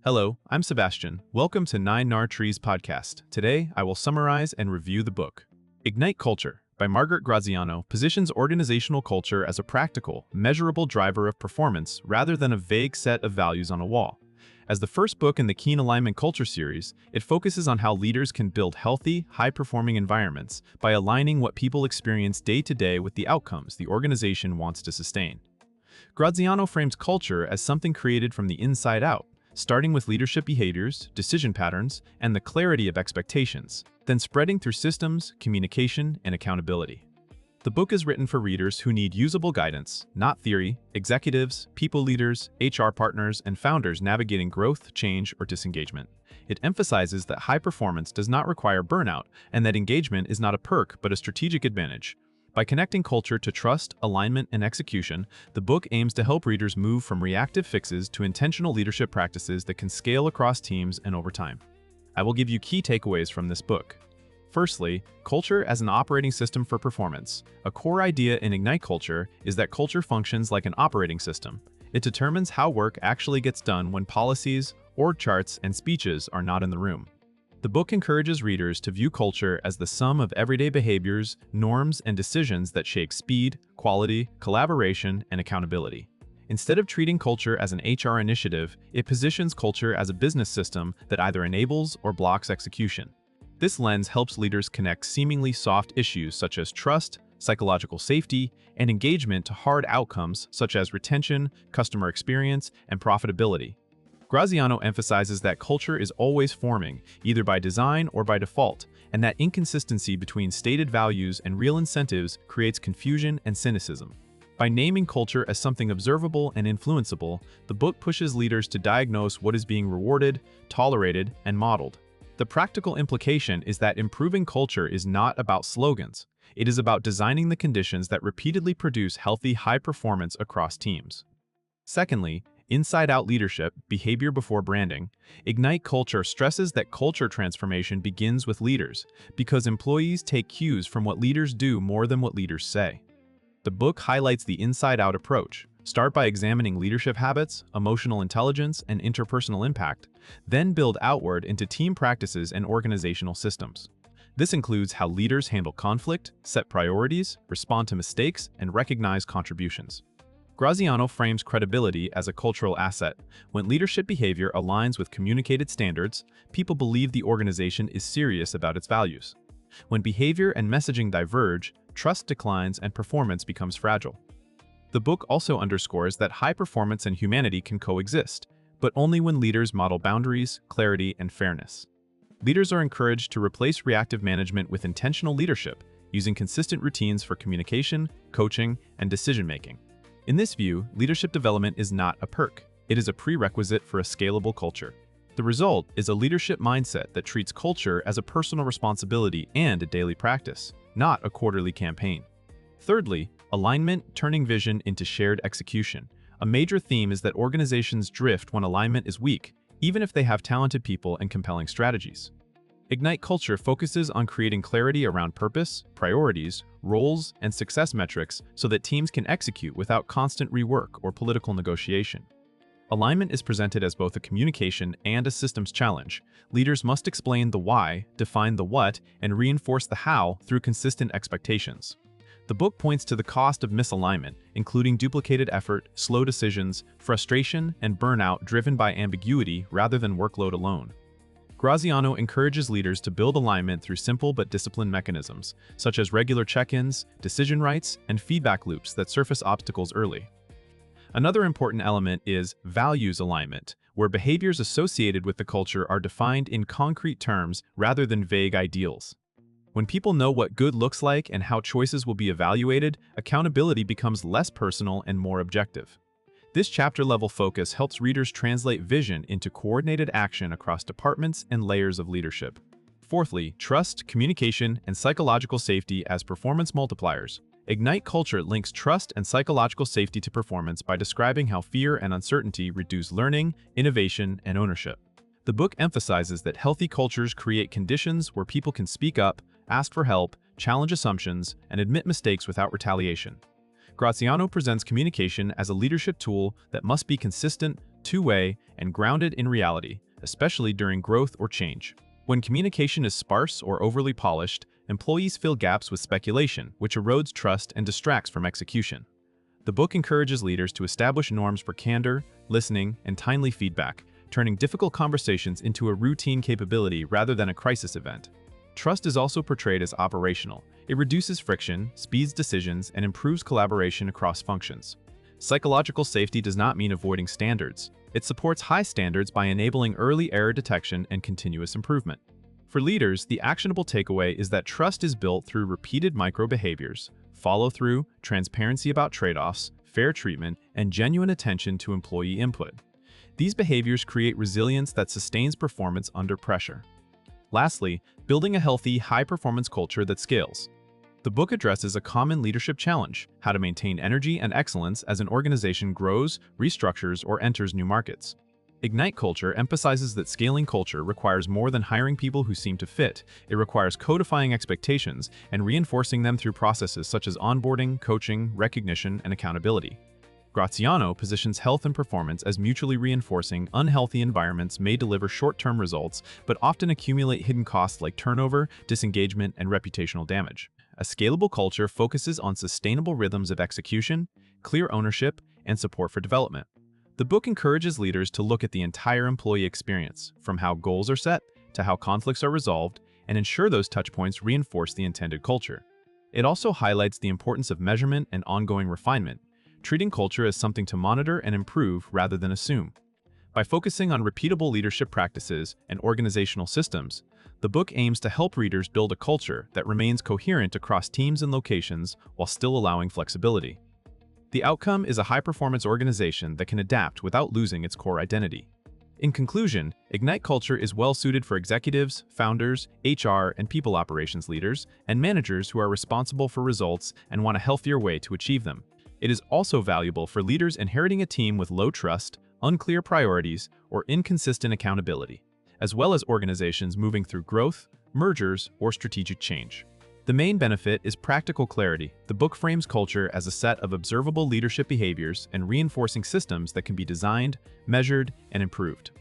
Hello, I'm Sebastian. Welcome to 9 Nar Trees podcast. Today, I will summarize and review the book. Ignite Culture by Margaret Graziano positions organizational culture as a practical, measurable driver of performance rather than a vague set of values on a wall. As the first book in the Keen Alignment Culture series, it focuses on how leaders can build healthy, high-performing environments by aligning what people experience day to day with the outcomes the organization wants to sustain. Graziano frames culture as something created from the inside out, starting with leadership behaviors, decision patterns, and the clarity of expectations, then spreading through systems, communication, and accountability. The book is written for readers who need usable guidance, not theory, executives, people leaders, HR partners, and founders navigating growth, change, or disengagement. It emphasizes that high performance does not require burnout and that engagement is not a perk but a strategic advantage. By connecting culture to trust, alignment, and execution, the book aims to help readers move from reactive fixes to intentional leadership practices that can scale across teams and over time. I will give you key takeaways from this book. Firstly, culture as an operating system for performance. A core idea in Ignite Culture is that culture functions like an operating system. It determines how work actually gets done when policies, org charts, and speeches are not in the room. The book encourages readers to view culture as the sum of everyday behaviors, norms, and decisions that shape speed, quality, collaboration, and accountability. Instead of treating culture as an HR initiative, it positions culture as a business system that either enables or blocks execution. This lens helps leaders connect seemingly soft issues such as trust, psychological safety, and engagement to hard outcomes such as retention, customer experience, and profitability. Graziano emphasizes that culture is always forming, either by design or by default, and that inconsistency between stated values and real incentives creates confusion and cynicism. By naming culture as something observable and influenceable, the book pushes leaders to diagnose what is being rewarded, tolerated, and modeled. The practical implication is that improving culture is not about slogans. It is about designing the conditions that repeatedly produce healthy, high performance across teams. Secondly, inside-out leadership, behavior before branding. Ignite Culture stresses that culture transformation begins with leaders, because employees take cues from what leaders do more than what leaders say. The book highlights the inside-out approach. Start by examining leadership habits, emotional intelligence, and interpersonal impact, then build outward into team practices and organizational systems. This includes how leaders handle conflict, set priorities, respond to mistakes, and recognize contributions. Graziano frames credibility as a cultural asset. When leadership behavior aligns with communicated standards, people believe the organization is serious about its values. When behavior and messaging diverge, trust declines and performance becomes fragile. The book also underscores that high performance and humanity can coexist, but only when leaders model boundaries, clarity, and fairness. Leaders are encouraged to replace reactive management with intentional leadership, using consistent routines for communication, coaching, and decision-making. In this view, leadership development is not a perk. It is a prerequisite for a scalable culture. The result is a leadership mindset that treats culture as a personal responsibility and a daily practice, not a quarterly campaign. Thirdly, alignment, turning vision into shared execution. A major theme is that organizations drift when alignment is weak, even if they have talented people and compelling strategies. Ignite Culture focuses on creating clarity around purpose, priorities, roles, and success metrics so that teams can execute without constant rework or political negotiation. Alignment is presented as both a communication and a systems challenge. Leaders must explain the why, define the what, and reinforce the how through consistent expectations. The book points to the cost of misalignment, including duplicated effort, slow decisions, frustration, and burnout driven by ambiguity rather than workload alone. Graziano encourages leaders to build alignment through simple but disciplined mechanisms, such as regular check-ins, decision rights, and feedback loops that surface obstacles early. Another important element is values alignment, where behaviors associated with the culture are defined in concrete terms rather than vague ideals. When people know what good looks like and how choices will be evaluated, accountability becomes less personal and more objective. This chapter-level focus helps readers translate vision into coordinated action across departments and layers of leadership. Fourthly, trust, communication, and psychological safety as performance multipliers. Ignite Culture links trust and psychological safety to performance by describing how fear and uncertainty reduce learning, innovation, and ownership. The book emphasizes that healthy cultures create conditions where people can speak up, ask for help, challenge assumptions, and admit mistakes without retaliation. Graziano presents communication as a leadership tool that must be consistent, two-way, and grounded in reality, especially during growth or change. When communication is sparse or overly polished, employees fill gaps with speculation, which erodes trust and distracts from execution. The book encourages leaders to establish norms for candor, listening, and timely feedback, turning difficult conversations into a routine capability rather than a crisis event. Trust is also portrayed as operational. It reduces friction, speeds decisions, and improves collaboration across functions. Psychological safety does not mean avoiding standards. It supports high standards by enabling early error detection and continuous improvement. For leaders, the actionable takeaway is that trust is built through repeated micro-behaviors, follow-through, transparency about trade-offs, fair treatment, and genuine attention to employee input. These behaviors create resilience that sustains performance under pressure. Lastly, building a healthy, high-performance culture that scales. The book addresses a common leadership challenge: how to maintain energy and excellence as an organization grows, restructures, or enters new markets. Ignite Culture emphasizes that scaling culture requires more than hiring people who seem to fit. It requires codifying expectations and reinforcing them through processes such as onboarding, coaching, recognition, and accountability. Graziano positions health and performance as mutually reinforcing. Unhealthy environments may deliver short-term results, but often accumulate hidden costs like turnover, disengagement, and reputational damage. A scalable culture focuses on sustainable rhythms of execution, clear ownership, and support for development. The book encourages leaders to look at the entire employee experience, from how goals are set to how conflicts are resolved, and ensure those touchpoints reinforce the intended culture. It also highlights the importance of measurement and ongoing refinement, treating culture as something to monitor and improve rather than assume. By focusing on repeatable leadership practices and organizational systems, the book aims to help readers build a culture that remains coherent across teams and locations while still allowing flexibility. The outcome is a high-performance organization that can adapt without losing its core identity. In conclusion, Ignite Culture is well-suited for executives, founders, HR, and people operations leaders, and managers who are responsible for results and want a healthier way to achieve them. It is also valuable for leaders inheriting a team with low trust, unclear priorities, or inconsistent accountability, as well as organizations moving through growth, mergers, or strategic change. The main benefit is practical clarity. The book frames culture as a set of observable leadership behaviors and reinforcing systems that can be designed, measured, and improved.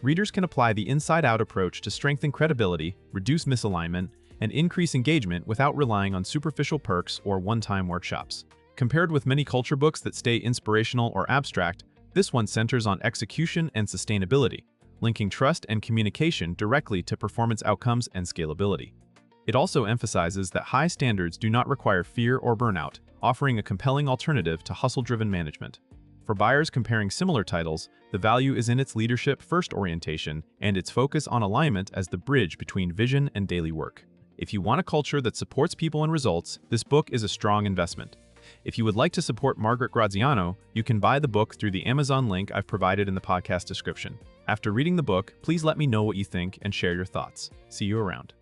Readers can apply the inside-out approach to strengthen credibility, reduce misalignment, and increase engagement without relying on superficial perks or one-time workshops. Compared with many culture books that stay inspirational or abstract, this one centers on execution and sustainability, linking trust and communication directly to performance outcomes and scalability. It also emphasizes that high standards do not require fear or burnout, offering a compelling alternative to hustle-driven management. For buyers comparing similar titles, the value is in its leadership-first orientation and its focus on alignment as the bridge between vision and daily work. If you want a culture that supports people and results, this book is a strong investment. If you would like to support Margaret Graziano, you can buy the book through the Amazon link I've provided in the podcast description. After reading the book, please let me know what you think and share your thoughts. See you around.